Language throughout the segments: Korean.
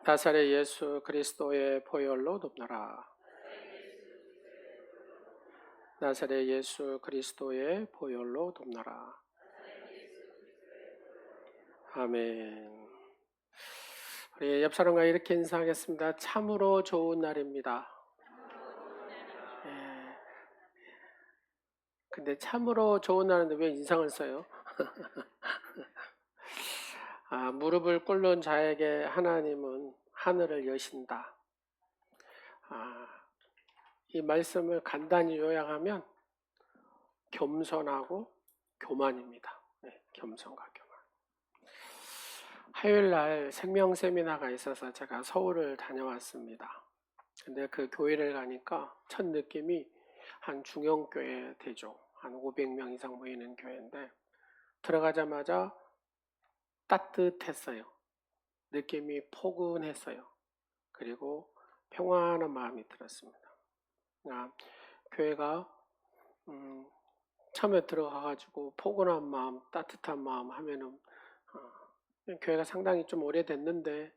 나사렛 예수 그리스도의 보혈로 돕노라. 나사렛 예수 그리스도의 보혈로 돕노라. 아멘. 우리 옆 사람과 이렇게 인사하겠습니다. 참으로 좋은 날입니다. 예. 근데 참으로 좋은 날인데 왜 인상을 써요? 무릎을 꿇는 자에게 하나님은 하늘을 여신다. 이 말씀을 간단히 요약하면 겸손하고 교만입니다. 겸손과 교만. 화요일 날 생명 세미나가 있어서 제가 서울을 다녀왔습니다. 근데 그 교회를 가니까 첫 느낌이 한 중형교회 대조, 한 500명 이상 모이는 교회인데 들어가자마자 따뜻했어요. 느낌이 포근했어요. 그리고 평안한 마음이 들었습니다. 교회가 처음에 들어가가지고 포근한 마음, 따뜻한 마음 하면은 교회가 상당히 좀 오래됐는데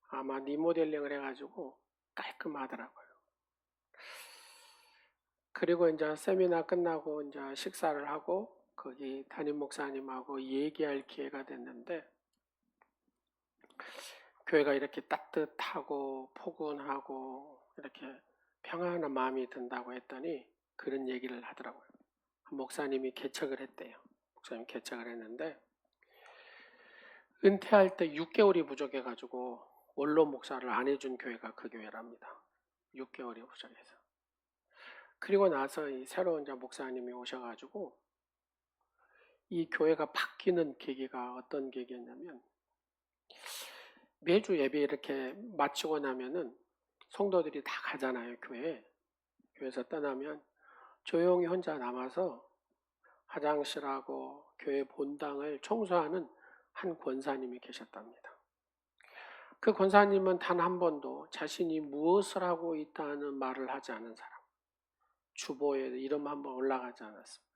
아마 리모델링을 해가지고 깔끔하더라고요. 그리고 이제 세미나 끝나고 이제 식사를 하고 거기 담임 목사님하고 얘기할 기회가 됐는데 교회가 이렇게 따뜻하고 포근하고 이렇게 평안한 마음이 든다고 했더니 그런 얘기를 하더라고요. 목사님이 개척을 했대요. 목사님 개척을 했는데 은퇴할 때 6개월이 부족해가지고 원로 목사를 안 해준 교회가 그 교회랍니다. 6개월이 부족해서. 그리고 나서 이 새로운 목사님이 오셔가지고 이 교회가 바뀌는 계기가 어떤 계기였냐면 매주 예배 이렇게 마치고 나면은 성도들이 다 가잖아요. 교회에서 떠나면 조용히 혼자 남아서 화장실하고 교회 본당을 청소하는 한 권사님이 계셨답니다. 그 권사님은 단 한 번도 자신이 무엇을 하고 있다는 말을 하지 않은 사람, 주보에 이름 한번 올라가지 않았습니다.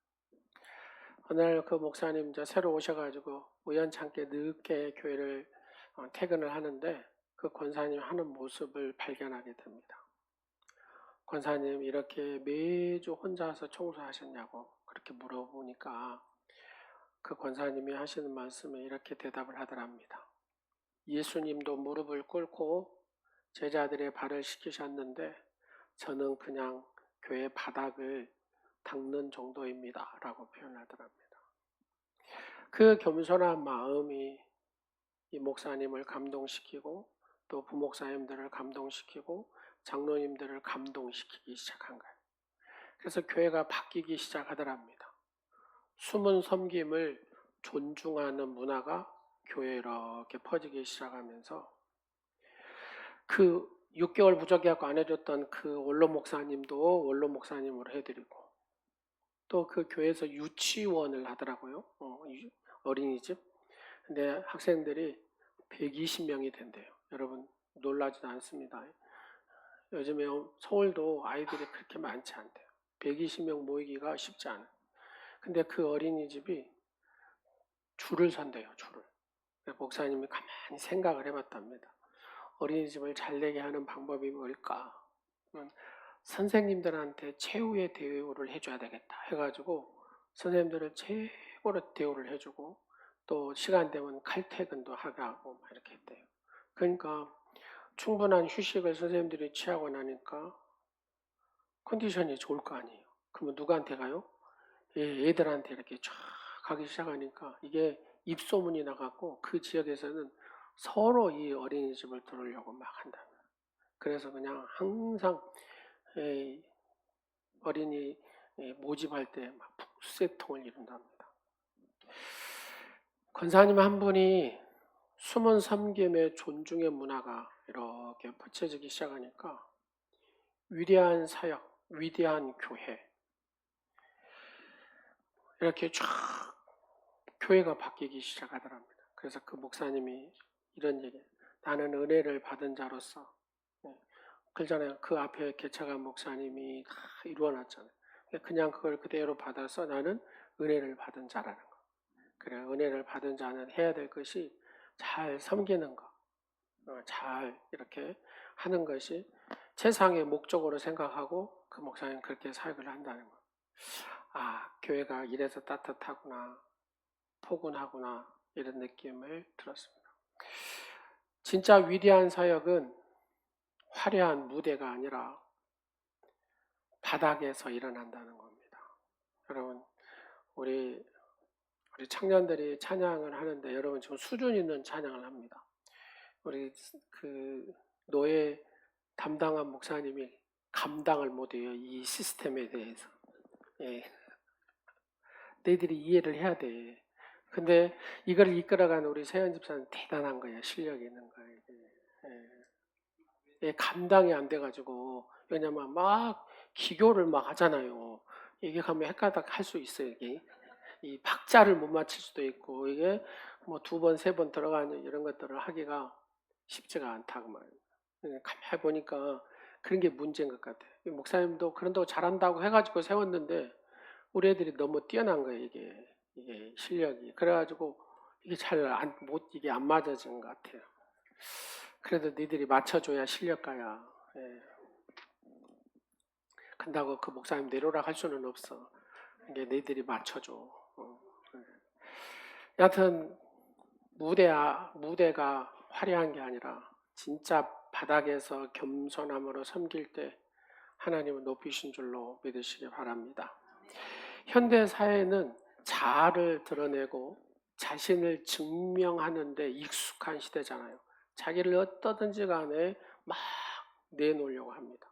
어느 날 그 목사님 새로 오셔가지고 우연찮게 늦게 교회를 퇴근을 하는데 그 권사님 하는 모습을 발견하게 됩니다. 권사님 이렇게 매주 혼자서 청소하셨냐고 그렇게 물어보니까 그 권사님이 하시는 말씀에 이렇게 대답을 하더랍니다. 예수님도 무릎을 꿇고 제자들의 발을 씻기셨는데 저는 그냥 교회 바닥을 닦는 정도입니다. 라고 표현하더랍니다. 그 겸손한 마음이 이 목사님을 감동시키고 또 부목사님들을 감동시키고 장로님들을 감동시키기 시작한 거예요. 그래서 교회가 바뀌기 시작하더랍니다. 숨은 섬김을 존중하는 문화가 교회에 이렇게 퍼지기 시작하면서 그 6개월 부족해갖고 안 해줬던 그 원로 목사님도 원로 목사님으로 해드리고 또 그 교회에서 유치원을 하더라고요. 어린이집. 근데 학생들이 120명이 된대요. 여러분 놀라지도 않습니다. 요즘에 서울도 아이들이 그렇게 많지 않대요. 120명 모이기가 쉽지 않아요. 근데 그 어린이집이 줄을 선대요. 줄을. 목사님이 가만히 생각을 해봤답니다. 어린이집을 잘 되게 하는 방법이 뭘까? 선생님들한테 최후의 대우를 해줘야 되겠다 해가지고 선생님들을 최고로 대우를 해주고 또 시간 되면 칼퇴근도 하고 이렇게 했대요. 그러니까 충분한 휴식을 선생님들이 취하고 나니까 컨디션이 좋을 거 아니에요. 그러면 누구한테 가요? 애들한테 이렇게 쫙 가기 시작하니까 이게 입소문이 나갖고 그 지역에서는 서로 이 어린이집을 들으려고 막 한다. 그래서 그냥 항상 어린이 모집할 때 막 북새통을 이룬답니다. 권사님 한 분이 숨은 섬김의 존중의 문화가 이렇게 퍼쳐지기 시작하니까 위대한 사역, 위대한 교회 이렇게 쫙 교회가 바뀌기 시작하더랍니다. 그래서 그 목사님이 이런 얘기, 나는 은혜를 받은 자로서, 그러잖아요. 그 앞에 개척한 목사님이 다 이루어놨잖아요. 그냥 그걸 그대로 받아서 나는 은혜를 받은 자라는 거. 그래, 은혜를 받은 자는 해야 될 것이 잘 섬기는 거. 잘 이렇게 하는 것이 세상의 목적으로 생각하고 그 목사님 그렇게 사역을 한다는 거. 교회가 이래서 따뜻하구나, 포근하구나 이런 느낌을 들었습니다. 진짜 위대한 사역은 화려한 무대가 아니라 바닥에서 일어난다는 겁니다. 여러분, 우리 청년들이 찬양을 하는데 여러분 좀 수준 있는 찬양을 합니다. 우리 그 노예 담당한 목사님이 감당을 못해요. 이 시스템에 대해서. 예. 너희들이 이해를 해야 돼. 근데 이걸 이끌어가는 우리 세연 집사는 대단한 거예요. 실력이 있는 거예요. 예. 감당이 안 돼가지고 왜냐면 막 기교를 막 하잖아요. 이게 가면 헷갈딱 할 수 있어요. 이게 이 박자를 못 맞출 수도 있고 이게 뭐 2번, 3번 들어가는 이런 것들을 하기가 쉽지가 않다고 말이에요. 가만히 보니까 그런 게 문제인 것 같아요. 목사님도 그런다고 잘한다고 해가지고 세웠는데 우리 애들이 너무 뛰어난 거예요. 이게 실력이. 그래가지고 이게 이게 안 맞아지는 것 같아요. 그래도 니들이 맞춰줘야 실력가야. 예. 근다고 그 목사님 내려오라 할 수는 없어. 이게 너희들이 맞춰줘. 예. 여하튼 무대가 화려한 게 아니라 진짜 바닥에서 겸손함으로 섬길 때 하나님을 높이신 줄로 믿으시기 바랍니다. 현대 사회는 자아를 드러내고 자신을 증명하는 데 익숙한 시대잖아요. 자기를 어떠든지 간에 막 내놓으려고 합니다.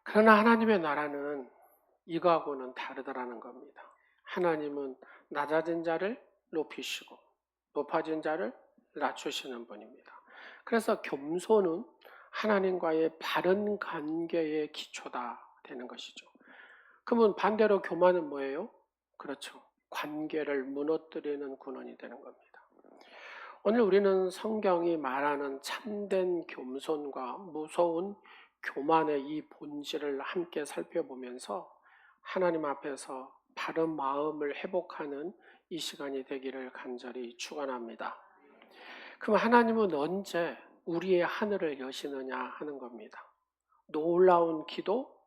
그러나 하나님의 나라는 이거하고는 다르다라는 겁니다. 하나님은 낮아진 자를 높이시고 높아진 자를 낮추시는 분입니다. 그래서 겸손은 하나님과의 바른 관계의 기초다 되는 것이죠. 그러면 반대로 교만은 뭐예요? 그렇죠. 관계를 무너뜨리는 군원이 되는 겁니다. 오늘 우리는 성경이 말하는 참된 겸손과 무서운 교만의 이 본질을 함께 살펴보면서 하나님 앞에서 바른 마음을 회복하는 이 시간이 되기를 간절히 축원합니다. 그럼 하나님은 언제 우리의 하늘을 여시느냐 하는 겁니다. 놀라운 기도,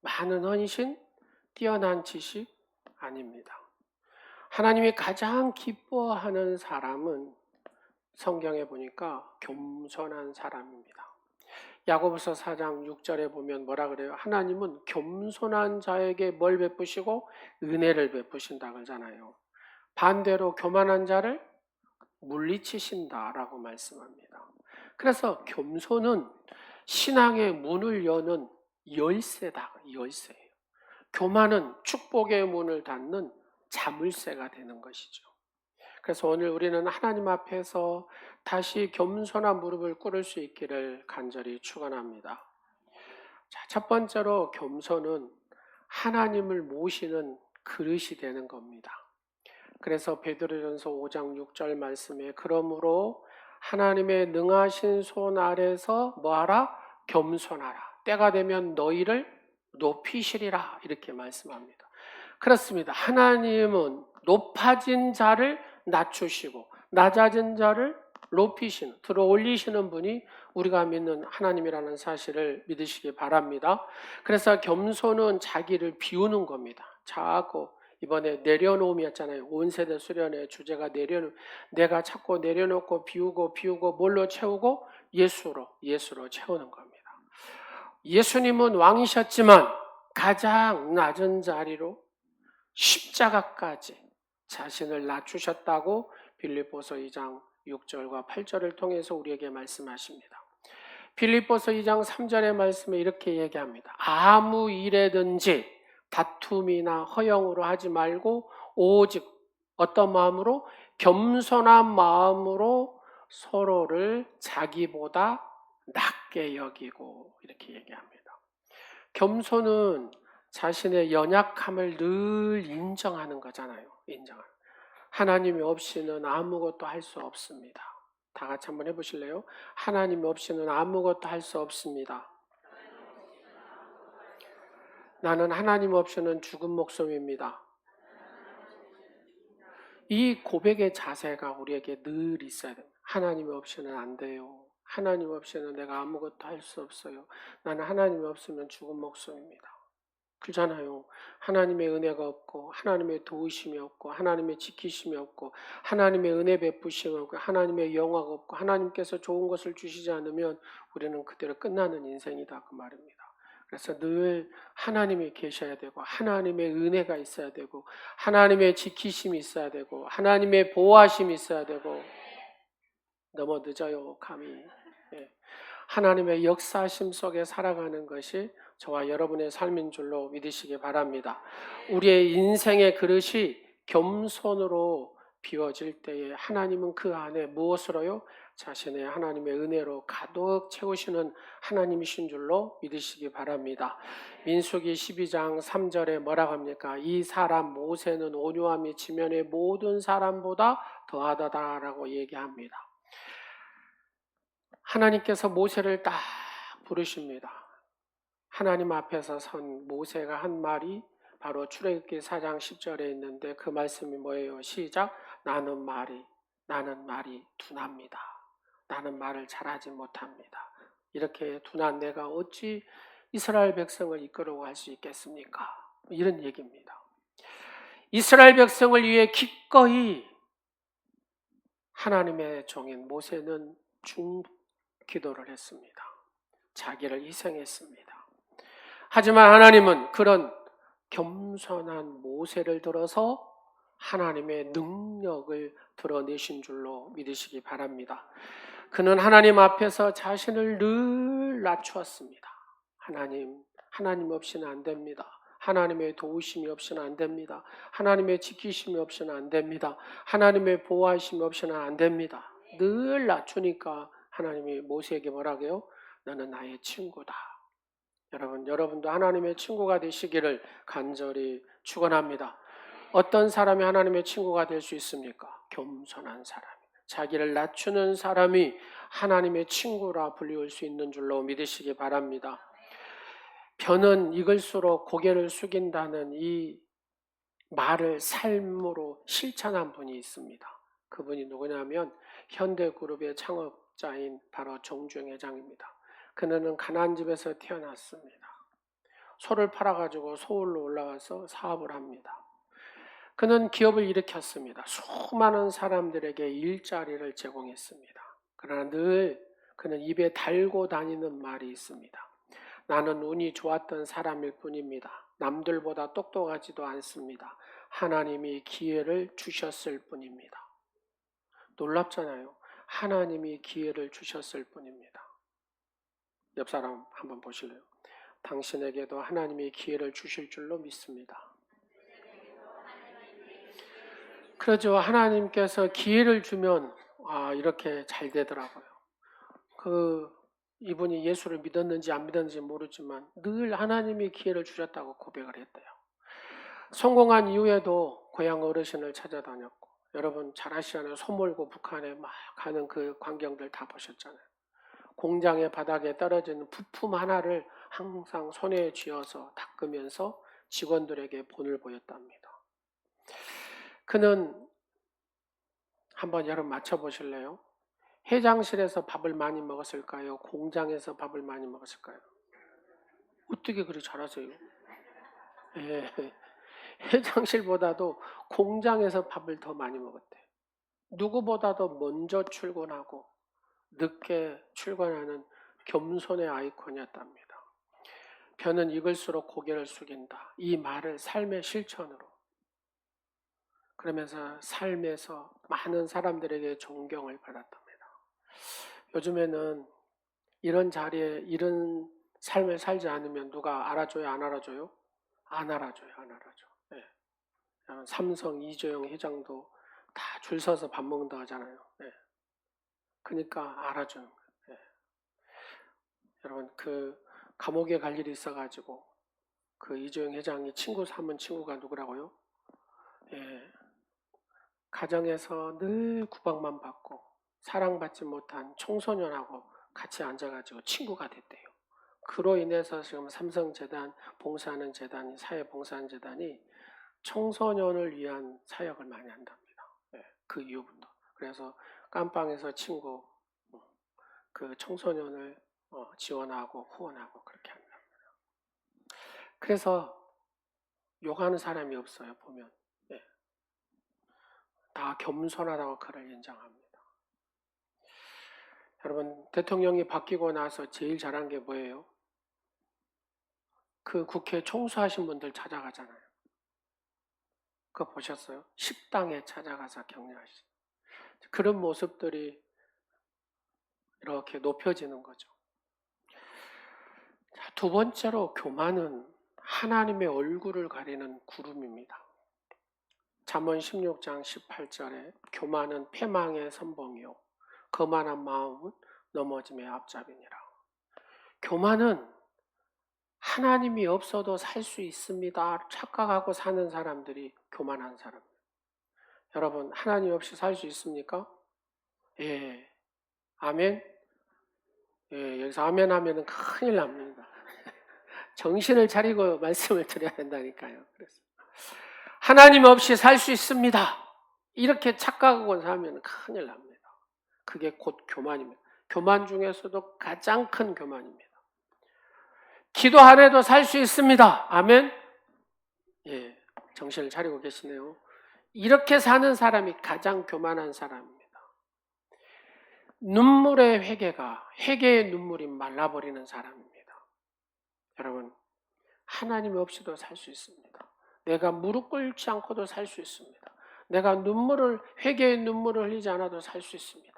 많은 헌신, 뛰어난 지식 아닙니다. 하나님이 가장 기뻐하는 사람은 성경에 보니까 겸손한 사람입니다. 야고보서 4장 6절에 보면 뭐라 그래요? 하나님은 겸손한 자에게 뭘 베푸시고 은혜를 베푸신다 그러잖아요. 반대로 교만한 자를 물리치신다라고 말씀합니다. 그래서 겸손은 신앙의 문을 여는 열쇠다. 열쇠예요. 교만은 축복의 문을 닫는 자물쇠가 되는 것이죠. 그래서 오늘 우리는 하나님 앞에서 다시 겸손한 무릎을 꿇을 수 있기를 간절히 축원합니다. 자, 첫 번째로 겸손은 하나님을 모시는 그릇이 되는 겁니다. 그래서 베드로전서 5장 6절 말씀에 그러므로 하나님의 능하신 손 아래서 뭐하라? 겸손하라. 때가 되면 너희를 높이시리라. 이렇게 말씀합니다. 그렇습니다. 하나님은 높아진 자를 낮추시고 낮아진 자를 높이시는, 들어 올리시는 분이 우리가 믿는 하나님이라는 사실을 믿으시기 바랍니다. 그래서 겸손은 자기를 비우는 겁니다. 자꾸 이번에 내려놓음이었잖아요. 온 세대 수련의 주제가 내가 자꾸 내려놓고 비우고 뭘로 채우고 예수로 채우는 겁니다. 예수님은 왕이셨지만 가장 낮은 자리로 십자가까지 자신을 낮추셨다고 빌립보서 2장 6절과 8절을 통해서 우리에게 말씀하십니다. 빌립보서 2장 3절의 말씀에 이렇게 얘기합니다. 아무 일에든지 다툼이나 허영으로 하지 말고 오직 어떤 마음으로? 겸손한 마음으로 서로를 자기보다 낮게 여기고 이렇게 얘기합니다. 겸손은 자신의 연약함을 늘 인정하는 거잖아요. 인정하는. 하나님이 없이는 아무것도 할 수 없습니다. 다 같이 한번 해보실래요? 하나님이 없이는 아무것도 할 수 없습니다. 나는 하나님 없이는 죽은 목숨입니다. 이 고백의 자세가 우리에게 늘 있어야 됩니다. 하나님 없이는 안 돼요. 하나님 없이는 내가 아무것도 할 수 없어요. 나는 하나님이 없으면 죽은 목숨입니다. 그렇잖아요. 하나님의 은혜가 없고 하나님의 도우심이 없고 하나님의 지키심이 없고 하나님의 은혜 베푸심이 없고 하나님의 영화가 없고 하나님께서 좋은 것을 주시지 않으면 우리는 그대로 끝나는 인생이다 그 말입니다. 그래서 늘 하나님이 계셔야 되고 하나님의 은혜가 있어야 되고 하나님의 지키심이 있어야 되고 하나님의 보호하심이 있어야 되고 너무 늦어요 감히. 예. 하나님의 역사심 속에 살아가는 것이 저와 여러분의 삶인 줄로 믿으시기 바랍니다. 우리의 인생의 그릇이 겸손으로 비워질 때에 하나님은 그 안에 무엇으로요? 자신의 하나님의 은혜로 가득 채우시는 하나님이신 줄로 믿으시기 바랍니다. 민수기 12장 3절에 뭐라고 합니까? 이 사람 모세는 온유함이 지면의 모든 사람보다 더하다라고 얘기합니다. 하나님께서 모세를 딱 부르십니다. 하나님 앞에서 선 모세가 한 말이 바로 출애굽기 4장 10절에 있는데 그 말씀이 뭐예요? 시작. 나는 말이 둔합니다. 나는 말을 잘하지 못합니다. 이렇게 둔한 내가 어찌 이스라엘 백성을 이끌어갈 수 있겠습니까? 이런 얘기입니다. 이스라엘 백성을 위해 기꺼이 하나님의 종인 모세는 기도를 했습니다. 자기를 희생했습니다. 하지만 하나님은 그런 겸손한 모세를 들어서 하나님의 능력을 드러내신 줄로 믿으시기 바랍니다. 그는 하나님 앞에서 자신을 늘 낮추었습니다. 하나님 없이는 안 됩니다. 하나님의 도우심이 없이는 안 됩니다. 하나님의 지키심이 없이는 안 됩니다. 하나님의 보호하심이 없이는 안 됩니다. 늘 낮추니까 하나님이 모세에게 뭐라고요? 너는 나의 친구다. 여러분도 하나님의 친구가 되시기를 간절히 축원합니다. 어떤 사람이 하나님의 친구가 될 수 있습니까? 겸손한 사람, 자기를 낮추는 사람이 하나님의 친구라 불리울 수 있는 줄로 믿으시기 바랍니다. 변은 익을수록 고개를 숙인다는 이 말을 삶으로 실천한 분이 있습니다. 그분이 누구냐면 현대그룹의 창업자인 바로 정주영 회장입니다. 그는 가난한 집에서 태어났습니다. 소를 팔아가지고 서울로 올라가서 사업을 합니다. 그는 기업을 일으켰습니다. 수많은 사람들에게 일자리를 제공했습니다. 그러나 늘 그는 입에 달고 다니는 말이 있습니다. 나는 운이 좋았던 사람일 뿐입니다. 남들보다 똑똑하지도 않습니다. 하나님이 기회를 주셨을 뿐입니다. 놀랍잖아요. 하나님이 기회를 주셨을 뿐입니다. 옆 사람 한번 보실래요? 당신에게도 하나님이 기회를 주실 줄로 믿습니다. 그렇죠. 하나님께서 기회를 주면 이렇게 잘 되더라고요. 이분이 예수를 믿었는지 안 믿었는지 모르지만 늘 하나님이 기회를 주셨다고 고백을 했대요. 성공한 이후에도 고향 어르신을 찾아다녔고, 여러분 잘 아시잖아요. 소 몰고 북한에 막 가는 그 광경들 다 보셨잖아요. 공장의 바닥에 떨어지는 부품 하나를 항상 손에 쥐어서 닦으면서 직원들에게 본을 보였답니다. 그는 한번 여러분 맞춰보실래요? 회장실에서 밥을 많이 먹었을까요? 공장에서 밥을 많이 먹었을까요? 어떻게 그리 잘하세요? 예, 회장실보다도 공장에서 밥을 더 많이 먹었대. 누구보다도 먼저 출근하고 늦게 출근하는 겸손의 아이콘이었답니다. 변은 익을수록 고개를 숙인다. 이 말을 삶의 실천으로 그러면서 삶에서 많은 사람들에게 존경을 받았답니다. 요즘에는 이런 자리에 이런 삶을 살지 않으면 누가 알아줘요? 안 알아줘요? 안 알아줘요. 안 알아줘. 네. 삼성 이재용 회장도 다 줄 서서 밥 먹는다 하잖아요. 네. 그러니까 알아주는 거예요. 네. 여러분 감옥에 갈 일이 있어가지고 이재용 회장이 친구 삼은 친구가 누구라고요? 예. 가정에서 늘 구박만 받고 사랑받지 못한 청소년하고 같이 앉아가지고 친구가 됐대요. 그로 인해서 지금 삼성재단 봉사하는 재단이 사회봉사하는 재단이 청소년을 위한 사역을 많이 한답니다. 그 이후부터. 그래서 깜빵에서 친구 그 청소년을 지원하고 후원하고 그렇게 합니다. 그래서 욕하는 사람이 없어요. 보면 다 겸손하다고 그를 인정합니다. 여러분, 대통령이 바뀌고 나서 제일 잘한 게 뭐예요? 그 국회 청소하신 분들 찾아가잖아요. 그거 보셨어요? 식당에 찾아가서 격려하시죠. 그런 모습들이 이렇게 높여지는 거죠. 자, 두 번째로 교만은 하나님의 얼굴을 가리는 구름입니다. 잠언 16장 18절에 교만은 패망의 선봉이요 거만한 마음은 넘어짐의 앞잡이니라. 교만은 하나님이 없어도 살 수 있습니다 착각하고 사는 사람들이 교만한 사람입니다. 여러분, 하나님 없이 살 수 있습니까? 예. 아멘? 예, 여기서 아멘 하면 큰일 납니다. 정신을 차리고 말씀을 드려야 된다니까요. 그래서 하나님 없이 살 수 있습니다. 이렇게 착각하고 살면 큰일 납니다. 그게 곧 교만입니다. 교만 중에서도 가장 큰 교만입니다. 기도 안 해도 살 수 있습니다. 아멘? 예, 정신을 차리고 계시네요. 이렇게 사는 사람이 가장 교만한 사람입니다. 눈물의 회개의 눈물이 말라버리는 사람입니다. 여러분, 하나님 없이도 살 수 있습니다. 내가 무릎 꿇지 않고도 살 수 있습니다. 내가 회개의 눈물을 흘리지 않아도 살 수 있습니다.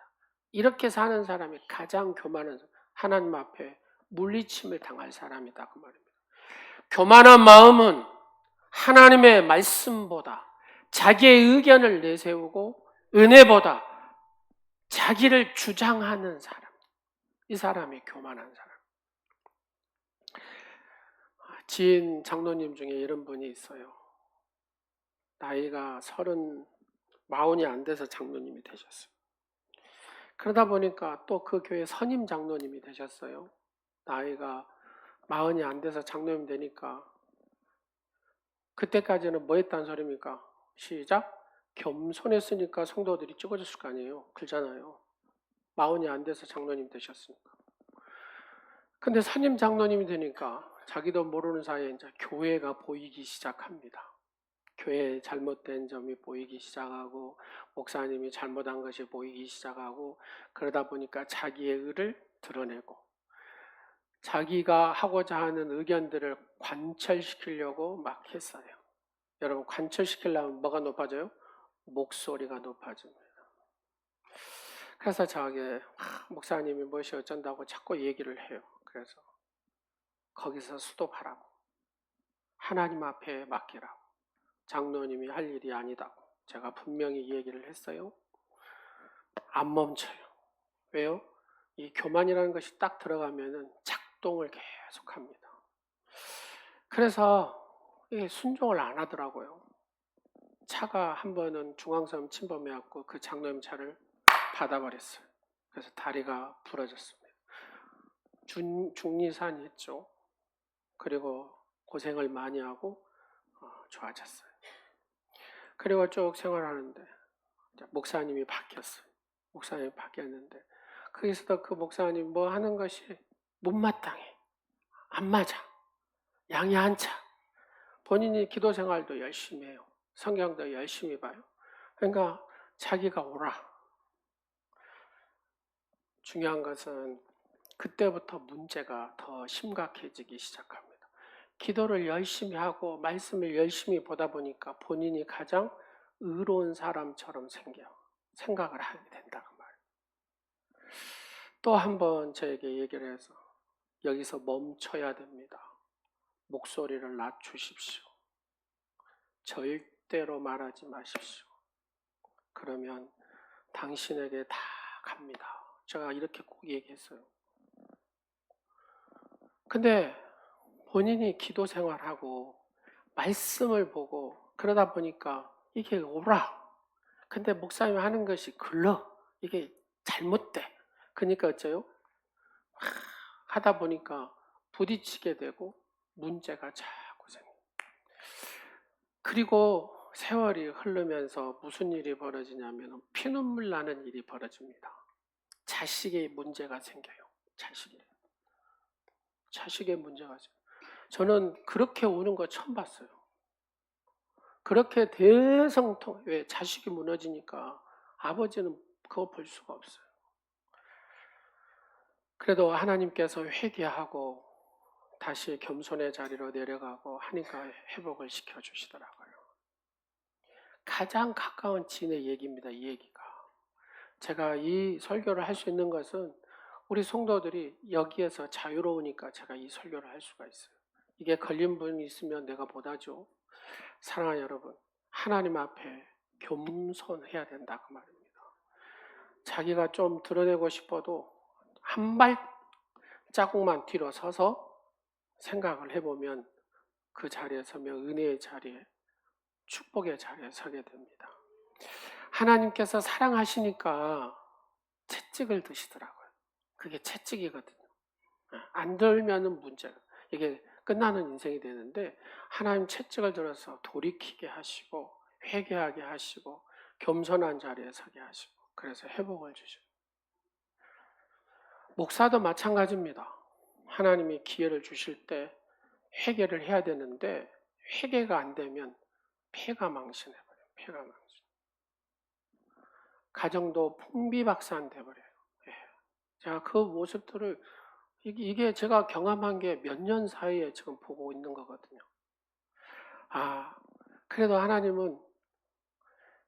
이렇게 사는 사람이 가장 교만한, 하나님 앞에 물리침을 당할 사람이다 그 말입니다. 교만한 마음은 하나님의 말씀보다 자기의 의견을 내세우고 은혜보다 자기를 주장하는 사람, 이 사람이 교만한 사람. 지인 장로님 중에 이런 분이 있어요. 나이가 40이 안 돼서 장로님이 되셨어요. 그러다 보니까 또 그 교회 선임 장로님이 되셨어요. 나이가 40이 안 돼서 장로님 되니까 그때까지는 뭐 했다는 소리입니까? 시작! 겸손했으니까 성도들이 찍어줬을 거 아니에요. 그러잖아요. 40이 안 돼서 장로님 되셨으니까. 근데 선임 장로님이 되니까 자기도 모르는 사이에 이제 교회가 보이기 시작합니다. 교회에 잘못된 점이 보이기 시작하고 목사님이 잘못한 것이 보이기 시작하고 그러다 보니까 자기의 의를 드러내고 자기가 하고자 하는 의견들을 관철시키려고 막 했어요. 여러분, 관철시키려면 뭐가 높아져요? 목소리가 높아집니다. 그래서 저에게 목사님이 무엇이 어쩐다고 자꾸 얘기를 해요. 그래서 거기서 수도하라고, 하나님 앞에 맡기라고, 장로님이 할 일이 아니다고 제가 분명히 얘기를 했어요. 안 멈춰요. 왜요? 이 교만이라는 것이 딱 들어가면은 작동을 계속합니다. 그래서 이게 순종을 안 하더라고요. 차가 한 번은 중앙선 침범해갖고 그 장로님 차를 받아버렸어요. 그래서 다리가 부러졌습니다. 중리산이 했죠. 그리고 고생을 많이 하고 좋아졌어요. 그리고 쭉 생활하는데 목사님이 바뀌었어요. 목사님이 바뀌었는데 거기서도 그 목사님 뭐 하는 것이 못마땅해. 안 맞아. 양이 안 차. 본인이 기도 생활도 열심히 해요. 성경도 열심히 봐요. 그러니까 자기가 오라. 중요한 것은 그때부터 문제가 더 심각해지기 시작합니다. 기도를 열심히 하고 말씀을 열심히 보다 보니까 본인이 가장 의로운 사람처럼 생각을 하게 된다고 말이에요. 또 한 번 저에게 얘기를 해서 여기서 멈춰야 됩니다. 목소리를 낮추십시오. 절대로 말하지 마십시오. 그러면 당신에게 다 갑니다. 제가 이렇게 꼭 얘기했어요. 근데 본인이 기도 생활하고 말씀을 보고 그러다 보니까 이게 오라. 근데 목사님이 하는 것이 글러. 이게 잘못돼. 그러니까 어째요? 하다 보니까 부딪히게 되고 문제가 자꾸 생겨요. 그리고 세월이 흐르면서 무슨 일이 벌어지냐면 피눈물 나는 일이 벌어집니다. 자식의 문제가 생겨요. 자식의 문제가 생겨요. 저는 그렇게 우는 거 처음 봤어요. 그렇게 대성통, 왜 자식이 무너지니까 아버지는 그거 볼 수가 없어요. 그래도 하나님께서 회개하고 다시 겸손의 자리로 내려가고 하니까 회복을 시켜주시더라고요. 가장 가까운 지인의 얘기입니다. 이 얘기가. 제가 이 설교를 할 수 있는 것은 우리 성도들이 여기에서 자유로우니까 제가 이 설교를 할 수가 있어요. 이게 걸린 분이 있으면 내가 못하죠. 사랑하는 여러분, 하나님 앞에 겸손해야 된다 그 말입니다. 자기가 좀 드러내고 싶어도 한 발자국만 뒤로 서서 생각을 해보면 그 자리에 서면 은혜의 자리에, 축복의 자리에 서게 됩니다. 하나님께서 사랑하시니까 채찍을 드시더라고요. 그게 채찍이거든요. 안 들면은 문제가, 이게 끝나는 인생이 되는데 하나님 채찍을 들어서 돌이키게 하시고 회개하게 하시고 겸손한 자리에 서게 하시고 그래서 회복을 주시고, 목사도 마찬가지입니다. 하나님이 기회를 주실 때 회개를 해야 되는데 회개가 안 되면 폐가 망신해버려요. 폐가 망신. 가정도 풍비박산 돼버려요. 제가 그 모습들을, 이게 제가 경험한 게 몇 년 사이에 지금 보고 있는 거거든요. 그래도 하나님은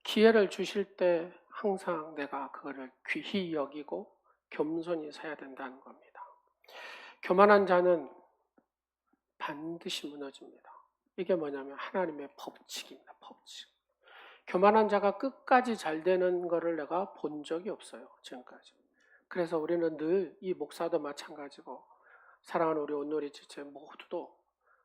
기회를 주실 때 항상 내가 그거를 귀히 여기고 겸손히 서야 된다는 겁니다. 교만한 자는 반드시 무너집니다. 이게 뭐냐면 하나님의 법칙입니다. 법칙. 교만한 자가 끝까지 잘 되는 거를 내가 본 적이 없어요. 지금까지. 그래서 우리는 늘, 이 목사도 마찬가지고 사랑하는 우리 온누리 지체 모두도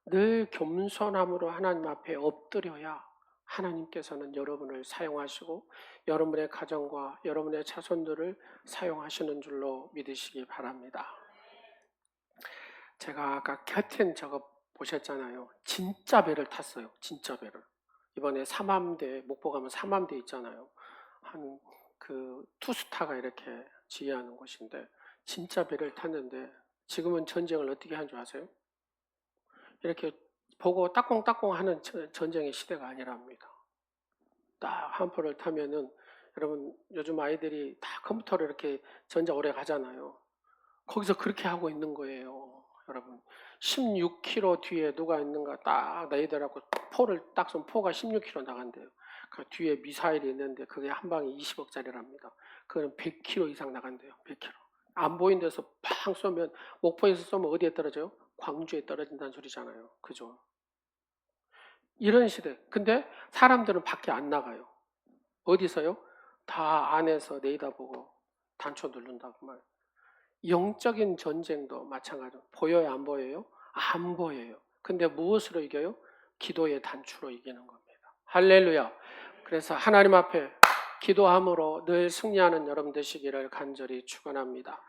늘 겸손함으로 하나님 앞에 엎드려야 하나님께서는 여러분을 사용하시고 여러분의 가정과 여러분의 자손들을 사용하시는 줄로 믿으시기 바랍니다. 제가 아까 곁엔 저거 보셨잖아요. 진짜 배를 탔어요. 진짜 배를. 이번에 삼암대, 목포 가면 삼암대 있잖아요. 한 그 투스타가 이렇게 지휘하는 곳인데 진짜 배를 탔는데 지금은 전쟁을 어떻게 하는 줄 아세요? 이렇게 보고 따꽁따꽁 하는 전쟁의 시대가 아니랍니다. 딱 한 포를 타면은, 여러분 요즘 아이들이 다 컴퓨터로 이렇게 전자 오래 가잖아요. 거기서 그렇게 하고 있는 거예요. 여러분 16km 뒤에 누가 있는가 딱 너희들하고 포를 딱 쏜 포가 16km 나간대요. 그 뒤에 미사일이 있는데 그게 한 방에 20억짜리랍니다. 그거는 100km 이상 나간대요. 100km. 안 보이는 데서 팡 쏘면, 목포에서 쏘면 어디에 떨어져요? 광주에 떨어진다는 소리잖아요. 그죠? 이런 시대. 근데 사람들은 밖에 안 나가요. 어디서요? 다 안에서 내다보고 단초 누른다고 말. 영적인 전쟁도 마찬가지로 보여요, 안 보여요? 안 보여요. 근데 무엇으로 이겨요? 기도의 단추로 이기는 겁니다. 할렐루야. 그래서 하나님 앞에 기도함으로 늘 승리하는 여러분 되시기를 간절히 축원합니다.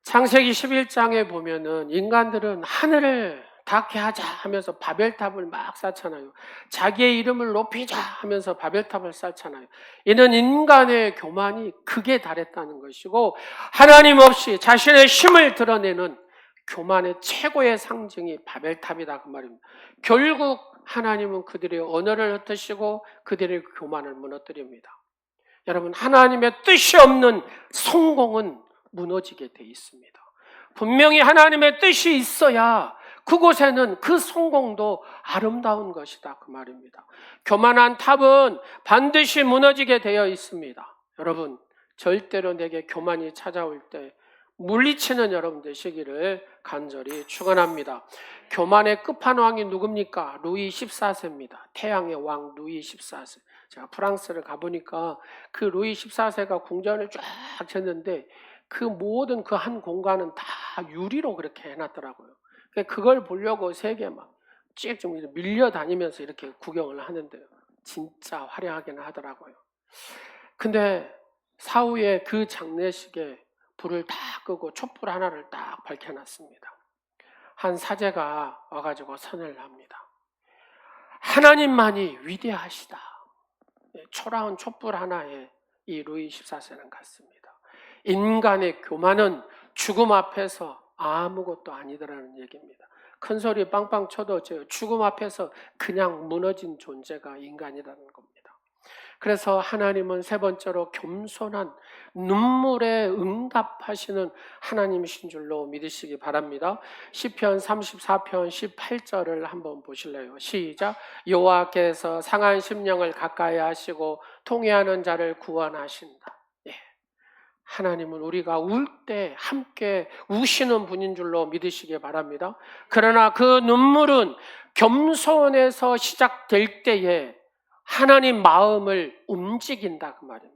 창세기 11장에 보면은 인간들은 하늘을 닿게 하자 하면서 바벨탑을 막 쌓잖아요. 자기의 이름을 높이자 하면서 바벨탑을 쌓잖아요. 이는 인간의 교만이 극에 달했다는 것이고 하나님 없이 자신의 힘을 드러내는 교만의 최고의 상징이 바벨탑이다 그 말입니다. 결국 하나님은 그들의 언어를 흩으시고 그들의 교만을 무너뜨립니다. 여러분, 하나님의 뜻이 없는 성공은 무너지게 돼 있습니다. 분명히 하나님의 뜻이 있어야 그곳에는 그 성공도 아름다운 것이다 그 말입니다. 교만한 탑은 반드시 무너지게 되어 있습니다. 여러분, 절대로 내게 교만이 찾아올 때 물리치는 여러분 되시기를 간절히 축원합니다. 교만의 끝판왕이 누굽니까? 루이 14세입니다. 태양의 왕 루이 14세. 제가 프랑스를 가보니까 그 루이 14세가 궁전을 쫙 쳤는데 그 모든 그 한 공간은 다 유리로 그렇게 해놨더라고요. 그걸 보려고 세계 막 쭉 좀 밀려다니면서 이렇게 구경을 하는데요. 진짜 화려하게는 하더라고요. 근데 사후에 그 장례식에 불을 다 끄고 촛불 하나를 딱 밝혀놨습니다. 한 사제가 와가지고 선을 합니다. 하나님만이 위대하시다. 초라한 촛불 하나에 이 루이 14세는 같습니다. 인간의 교만은 죽음 앞에서 아무것도 아니더라는 얘기입니다. 큰 소리 빵빵 쳐도 죽음 앞에서 그냥 무너진 존재가 인간이라는 겁니다. 그래서 하나님은 세 번째로 겸손한 눈물에 응답하시는 하나님이신 줄로 믿으시기 바랍니다. 시편 34편 18절을 한번 보실래요? 시작. 여호와께서 상한 심령을 가까이 하시고 통회하는 자를 구원하신다. 예. 하나님은 우리가 울 때 함께 우시는 분인 줄로 믿으시기 바랍니다. 그러나 그 눈물은 겸손에서 시작될 때에 하나님 마음을 움직인다 그 말입니다.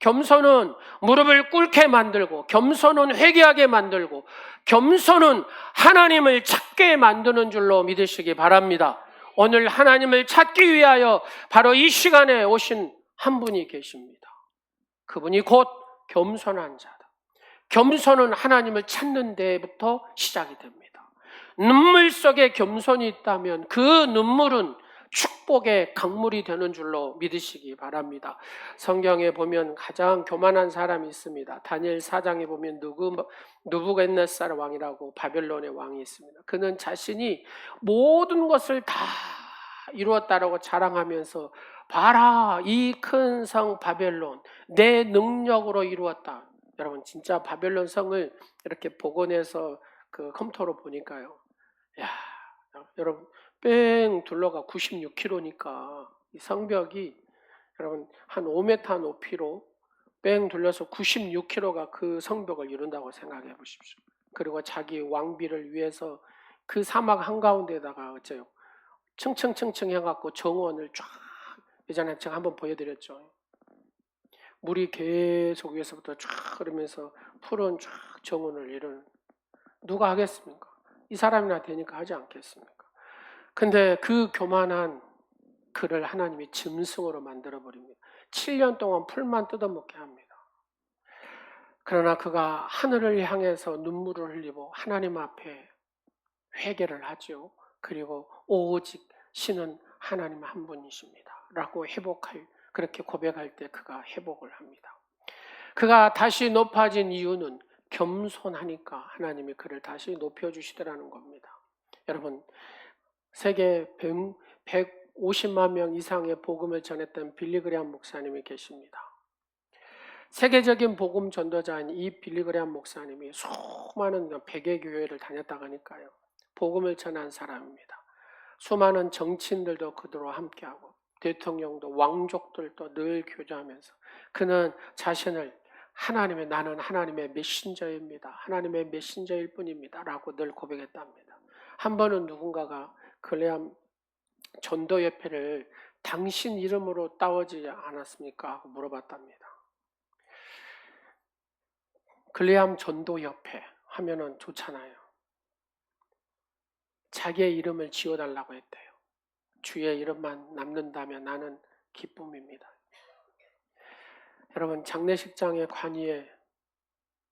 겸손은 무릎을 꿇게 만들고, 겸손은 회개하게 만들고, 겸손은 하나님을 찾게 만드는 줄로 믿으시기 바랍니다. 오늘 하나님을 찾기 위하여 바로 이 시간에 오신 한 분이 계십니다. 그분이 곧 겸손한 자다. 겸손은 하나님을 찾는 데부터 시작이 됩니다. 눈물 속에 겸손이 있다면 그 눈물은 축복의 강물이 되는 줄로 믿으시기 바랍니다. 성경에 보면 가장 교만한 사람이 있습니다. 다니엘 4장에 보면 느부갓네살 왕이라고 바벨론의 왕이 있습니다. 그는 자신이 모든 것을 다 이루었다라고 자랑하면서 봐라, 이 큰 성 바벨론 내 능력으로 이루었다. 여러분 진짜 바벨론 성을 이렇게 복원해서 그 컴퓨터로 보니까요, 야, 여러분 뺑 둘러가 96km니까 이 성벽이 여러분 한 5m 높이로 뺑 둘러서 96km가 그 성벽을 이룬다고 생각해 보십시오. 그리고 자기 왕비를 위해서 그 사막 한가운데다가 어째요? 층층층층 해갖고 정원을 쫙, 예전에 제가 한번 보여드렸죠. 물이 계속 위에서부터 쫙 흐르면서 푸른 쫙 정원을 이루는, 누가 하겠습니까? 이 사람이나 되니까 하지 않겠습니까? 근데 그 교만한 그를 하나님이 짐승으로 만들어버립니다. 7년 동안 풀만 뜯어먹게 합니다. 그러나 그가 하늘을 향해서 눈물을 흘리고 하나님 앞에 회개를 하죠. 그리고 오직 신은 하나님 한 분이십니다 라고 그렇게 고백할 때 그가 회복을 합니다. 그가 다시 높아진 이유는 겸손하니까 하나님이 그를 다시 높여주시더라는 겁니다. 여러분, 세계 150만 명 이상의 복음을 전했던 빌리 그레이엄 목사님이 계십니다. 세계적인 복음 전도자인 이 빌리 그레이엄 목사님이 수많은 100개 교회를 다녔다가니까요, 복음을 전한 사람입니다. 수많은 정치인들도 그들과 함께하고 대통령도 왕족들도 늘 교제하면서 그는 자신을 나는 하나님의 메신저입니다. 하나님의 메신저일 뿐입니다 라고 늘 고백했답니다. 한 번은 누군가가 그레이엄 전도협회를 당신 이름으로 따오지 않았습니까? 하고 물어봤답니다. 그레이엄 전도협회 하면은 좋잖아요. 자기의 이름을 지어달라고 했대요. 주의 이름만 남는다면 나는 기쁨입니다. 여러분, 장례식장의 관이에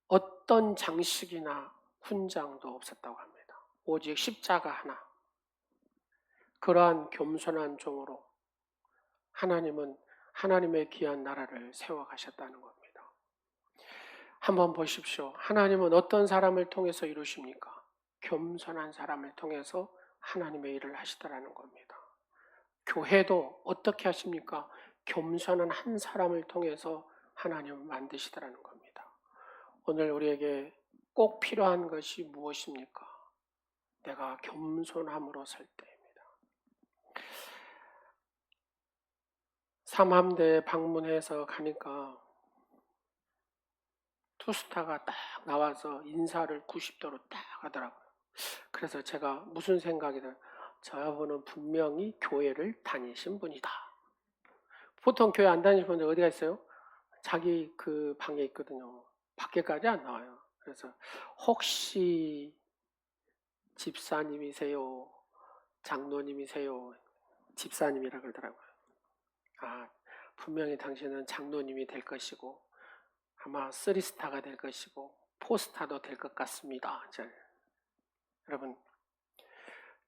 어떤 장식이나 훈장도 없었다고 합니다. 오직 십자가 하나. 그러한 겸손한 종으로 하나님은 하나님의 귀한 나라를 세워가셨다는 겁니다. 한번 보십시오. 하나님은 어떤 사람을 통해서 이루십니까? 겸손한 사람을 통해서 하나님의 일을 하시더라는 겁니다. 교회도 어떻게 하십니까? 겸손한 한 사람을 통해서 하나님을 만드시더라는 겁니다. 오늘 우리에게 꼭 필요한 것이 무엇입니까? 내가 겸손함으로 설 때입니다. 삼함대에 방문해서 가니까 투스타가 딱 나와서 인사를 90도로 딱 하더라고요. 그래서 제가 무슨 생각이 들어요? 저분은 분명히 교회를 다니신 분이다. 보통 교회 안 다니신 분들 어디가 있어요? 자기 그 방에 있거든요. 밖에까지 안 나와요. 그래서 혹시 집사님이세요? 장로님이세요? 집사님이라 그러더라고요. 분명히 당신은 장로님이 될 것이고 아마 3스타가 될 것이고 4스타도 될 것 같습니다. 여러분,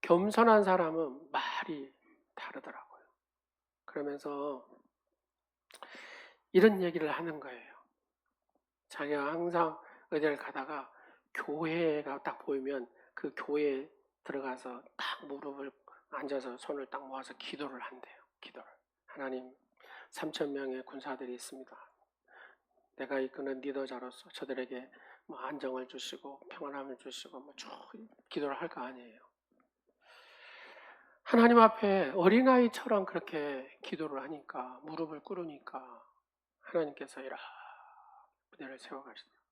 겸손한 사람은 말이 다르더라고요. 그러면서 이런 얘기를 하는 거예요. 자기가 항상 어디를 가다가 교회가 딱 보이면 그 교회에 들어가서 딱 무릎을 앉아서 손을 딱 모아서 기도를 한대요. 기도를. 하나님, 3,000명의 군사들이 있습니다. 내가 이끄는 리더자로서 저들에게 뭐 안정을 주시고 평안함을 주시고 뭐 쭉 기도를 할 거 아니에요. 하나님 앞에 어린아이처럼 그렇게 기도를 하니까, 무릎을 꿇으니까 하나님께서 이렇게 무대를 세워가시더라고요.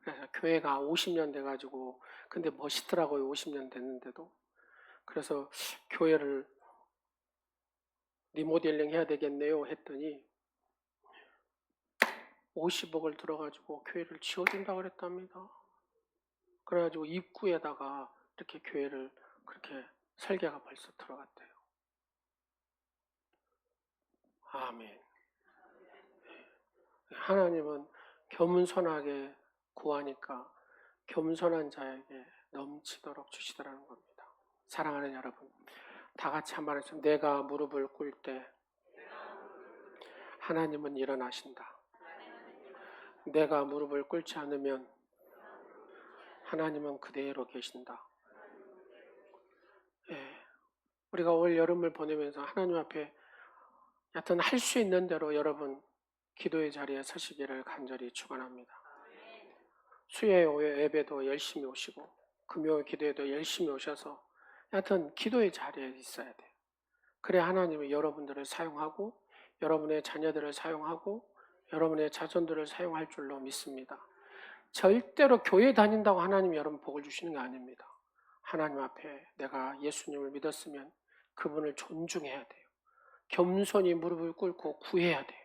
그래서 교회가 50년 돼가지고, 근데 멋있더라고요. 50년 됐는데도. 그래서 교회를 리모델링 해야 되겠네요 했더니 50억을 들어가지고 교회를 지어준다고 그랬답니다. 그래가지고 입구에다가 이렇게 교회를 그렇게 설계가 벌써 들어갔대요. 아멘. 하나님은 겸손하게 구하니까 겸손한 자에게 넘치도록 주시더라는 겁니다. 사랑하는 여러분, 다 같이 한번 해서 내가 무릎을 꿇을 때 하나님은 일어나신다. 내가 무릎을 꿇지 않으면 하나님은 그대로 계신다. 예, 우리가 올 여름을 보내면서 하나님 앞에 여튼 할 수 있는 대로 여러분 기도의 자리에 서시기를 간절히 축원합니다. 수요일 예배도 열심히 오시고 금요일 기도에도 열심히 오셔서 여튼 기도의 자리에 있어야 돼요. 그래야 하나님이 여러분들을 사용하고 여러분의 자녀들을 사용하고 여러분의 자손들을 사용할 줄로 믿습니다. 절대로 교회 다닌다고 하나님이 여러분 복을 주시는 게 아닙니다. 하나님 앞에 내가 예수님을 믿었으면 그분을 존중해야 돼요. 겸손히 무릎을 꿇고 구해야 돼요.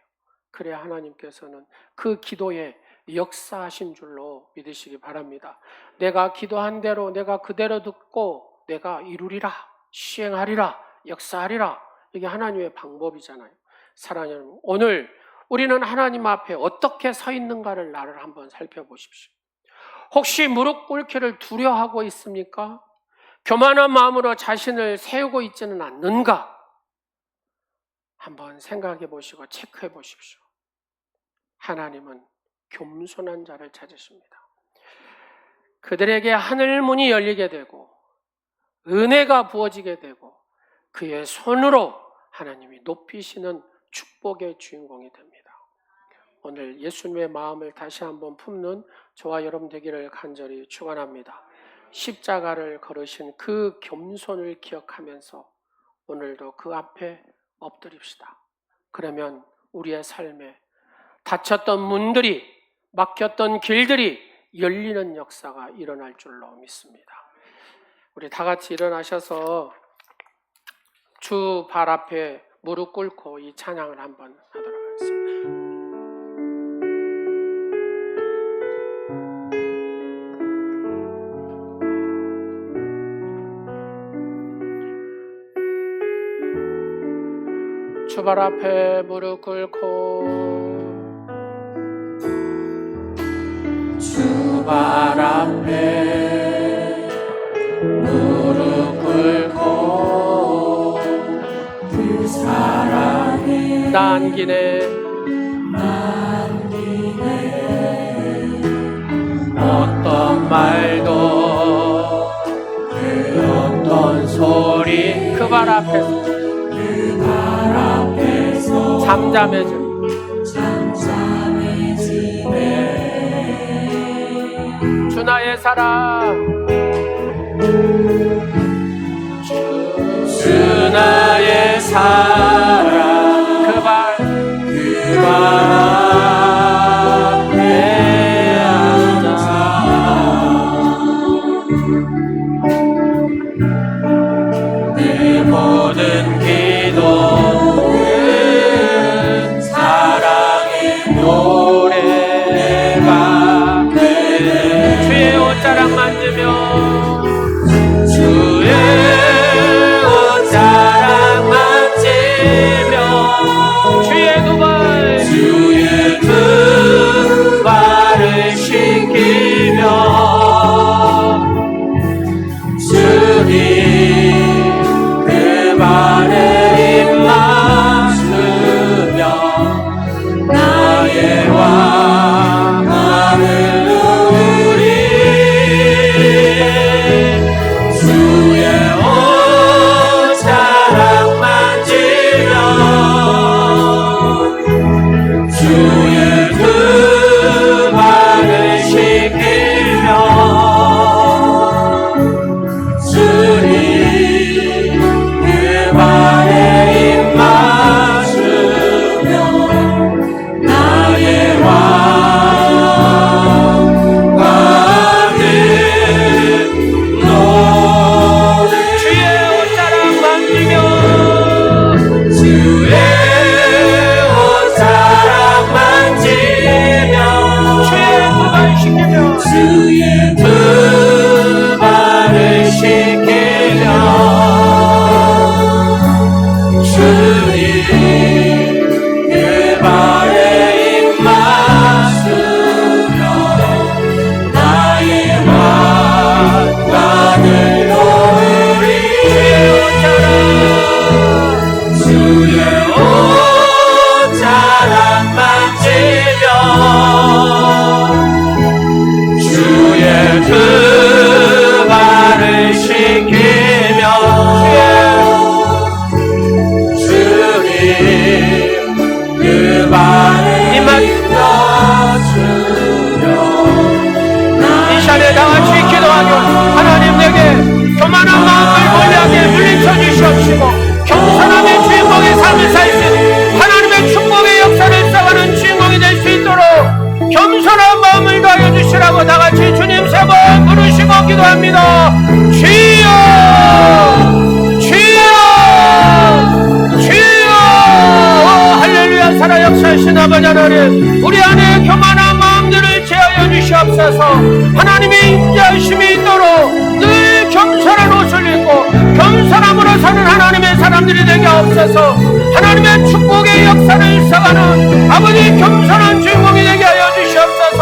그래야 하나님께서는 그 기도에 역사하신 줄로 믿으시기 바랍니다. 내가 기도한 대로 내가 그대로 듣고 내가 이루리라, 시행하리라, 역사하리라. 이게 하나님의 방법이잖아요. 사랑하는 여러분, 오늘 우리는 하나님 앞에 어떻게 서 있는가를 나를 한번 살펴보십시오. 혹시 무릎 꿇기를 두려워하고 있습니까? 교만한 마음으로 자신을 세우고 있지는 않는가? 한번 생각해 보시고 체크해 보십시오. 하나님은 겸손한 자를 찾으십니다. 그들에게 하늘 문이 열리게 되고 은혜가 부어지게 되고 그의 손으로 하나님이 높이시는 축복의 주인공이 됩니다. 오늘 예수님의 마음을 다시 한번 품는 저와 여러분 되기를 간절히 축원합니다. 십자가를 걸으신 그 겸손을 기억하면서 오늘도 그 앞에 엎드립시다. 그러면 우리의 삶에 닫혔던 문들이, 막혔던 길들이 열리는 역사가 일어날 줄로 믿습니다. 우리 다 같이 일어나셔서 주 발 앞에 무릎 꿇고 이 찬양을 한번 하도록 하겠습니다. 주 발 앞에 무릎 꿇고 주 발 앞에 무릎 꿇고 그 사랑에 남기네 어떤 말도 그 어떤 소리 그 발 앞에서 잠잠해지네 주 나의 사랑 주 나의 사랑 그 발 앞에 앉아 내 모든 기도 노래가 주의 옷자락 만지며 주 주의 두 발을 씻기며 주님 그 발에 입 맞추며 나의 환관을 놓으리 주의 옷자락 만지며 주의 두 발을 씻기며 주님 그 발에 입맞추며 이 시간에 다 같이 기도하며 하나님 내게 교만한 마음을 멀리하게 물리쳐 주시옵시고 겸손함의 주인공의 삶을 살 수 있는 하나님의 축복의 역사를 쌓아가는 주인공이 될 수 있도록 겸손한 마음을 더하여 주시라고 다 같이 주님 세 번 부르시고 기도합니다. 주여 주여 주여 할렐루야. 살아 역사하신 아버지 하나님, 우리 안에 교만한 마음들을 제하여 주시옵소서. 하나님의 인자하심이 있도록 늘 겸손한 옷을 입고 겸손함으로 사는 하나님의 사람들이 되게 하옵소서. 하나님의 축복의 역사를 쌓아가는 아버지 겸손한 주인공이 되게 하여 주시옵소서.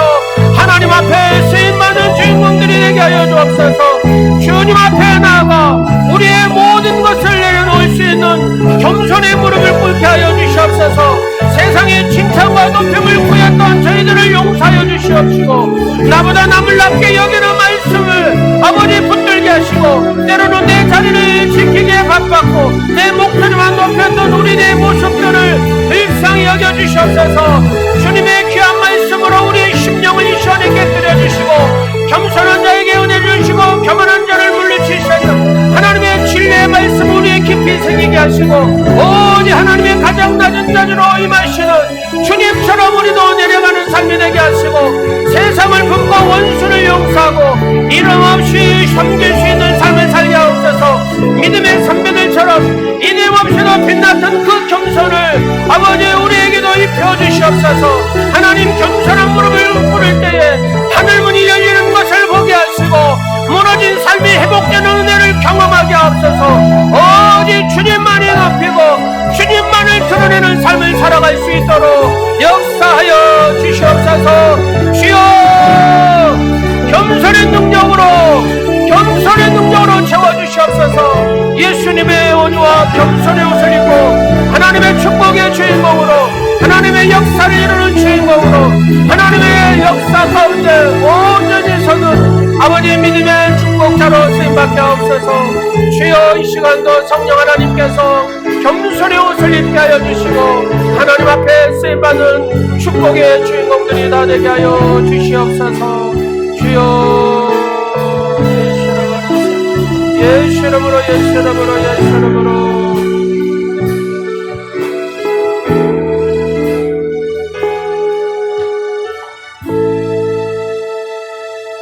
하나님 앞에 쓰임받는 주인공들이 되게 하여 주옵소서. 주님 앞에 나아가 우리의 모든 것을 내려놓을 수 있는 겸손의 무릎을 꿇게 하여 주시옵소서. 세상의 칭찬과 높임을 구했던 저희들을 용서하여 주시옵시고 나보다 남을 낮게 여기는 말씀을 아버지 붙들게 하시고 때로는 내 자리를 지키기에 바빴고 내 목소리만 높였던 우리의 모습들을 일상히 여겨주시옵소서. 주님의 귀한 말씀으로 우리의 심령을 시원하게 들여주시고 겸손한 자에게 은혜 주시고 교만한 자를 물리치시는 하나님의 진리의 말씀 우리의 깊이 새기게 하시고 오직 하나님의 가장 낮은 자리로 임하시는 주님처럼 우리도 내려가는 삶이 되게 하시고 세상을 품고 원수를 용서하고 이름 없이 섬길 수 있는 삶을 살게 하옵소서. 믿음의 선배들처럼 이름 없이도 빛났던 그 겸손을 아버지 우리에게도 입혀주시옵소서. 하나님 겸손한 무릎을 꿇을 때에 하늘문이 열리는 것을 보게 하시고 무너진 삶이 회복되는 은혜를 경험하게 하옵소서. 오직 주님만이 높이고 주님만을 드러내는 삶을 살아갈 수 있도록 역사하여 주시옵소서. 주여 겸손의 능력으로 채워주시옵소서. 예수님의 온유와 겸손의 옷을 입고 하나님의 축복의 주인공으로 하나님의 역사를 이루는 주인공으로 하나님의 역사 가운데 온전히 서는 아버지 믿음의 축복자로 쓰임받게 하옵소서. 주여 이 시간도 성령 하나님께서 겸손의 옷을 입게 하여 주시고 하나님 앞에 쓰임받는 축복의 주인공들이 다 되게 하여 주시옵소서. 주여 예수 이름으로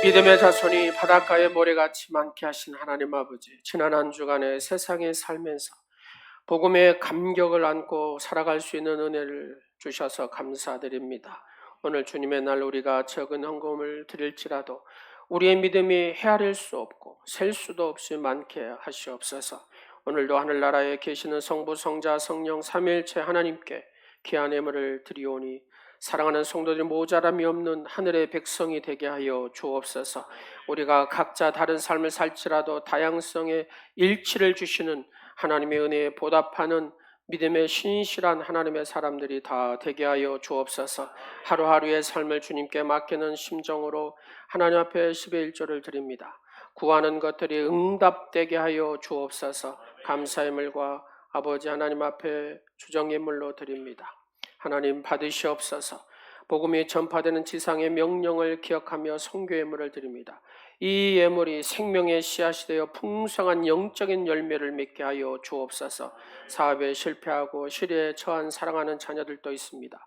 믿음의 자손이 바닷가의 모래같이 많게 하신 하나님 아버지, 지난 한 주간의 세상에 살면서 복음의 감격을 안고 살아갈 수 있는 은혜를 주셔서 감사드립니다. 오늘 주님의 날 우리가 적은 헌금을 드릴지라도 우리의 믿음이 헤아릴 수 없고 셀 수도 없이 많게 하시옵소서. 오늘도 하늘나라에 계시는 성부, 성자, 성령 삼위일체 하나님께 귀한 예물을 드리오니 사랑하는 성도들 모자람이 없는 하늘의 백성이 되게 하여 주옵소서. 우리가 각자 다른 삶을 살지라도 다양성의 일치를 주시는 하나님의 은혜에 보답하는 믿음의 신실한 하나님의 사람들이 다 되게 하여 주옵소서. 하루하루의 삶을 주님께 맡기는 심정으로 하나님 앞에 10의 1조를 드립니다. 구하는 것들이 응답되게 하여 주옵소서. 감사의 물과 아버지 하나님 앞에 주정예물로 드립니다. 하나님 받으시옵소서. 복음이 전파되는 지상의 명령을 기억하며 선교 예물을 드립니다. 이 예물이 생명의 씨앗이 되어 풍성한 영적인 열매를 맺게 하여 주옵소서. 사업에 실패하고 시리에 처한 사랑하는 자녀들도 있습니다.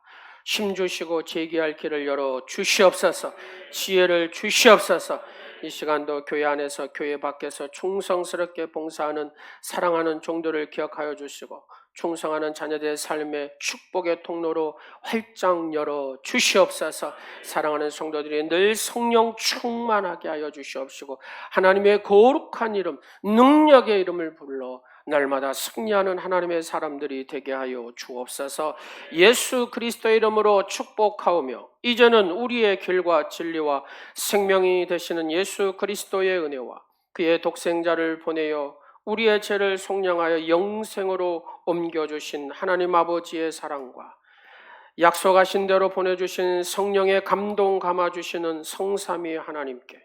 힘 주시고 제기할 길을 열어 주시옵소서. 지혜를 주시옵소서. 이 시간도 교회 안에서 교회 밖에서 충성스럽게 봉사하는 사랑하는 종들을 기억하여 주시고 충성하는 자녀들의 삶의 축복의 통로로 활짝 열어 주시옵소서. 사랑하는 성도들이 늘 성령 충만하게 하여 주시옵시고 하나님의 거룩한 이름, 능력의 이름을 불러 날마다 승리하는 하나님의 사람들이 되게 하여 주옵소서. 예수 그리스도의 이름으로 축복하오며 이제는 우리의 길과 진리와 생명이 되시는 예수 그리스도의 은혜와 그의 독생자를 보내어 우리의 죄를 속량하여 영생으로 옮겨주신 하나님 아버지의 사랑과 약속하신 대로 보내주신 성령의 감동 감아주시는 성삼위 하나님께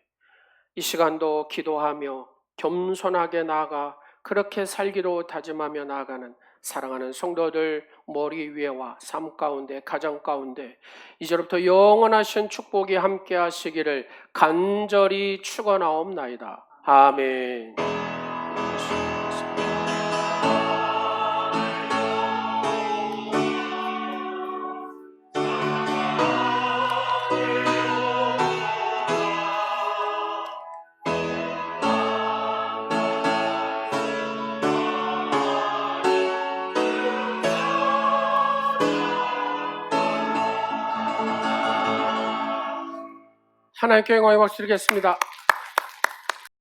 이 시간도 기도하며 겸손하게 나아가 그렇게 살기로 다짐하며 나아가는 사랑하는 성도들 머리 위에와 삶 가운데 가정 가운데 이제부터 영원하신 축복이 함께 하시기를 간절히 축원하옵나이다. 아멘. 하나님께 영광의 박수 드리겠습니다.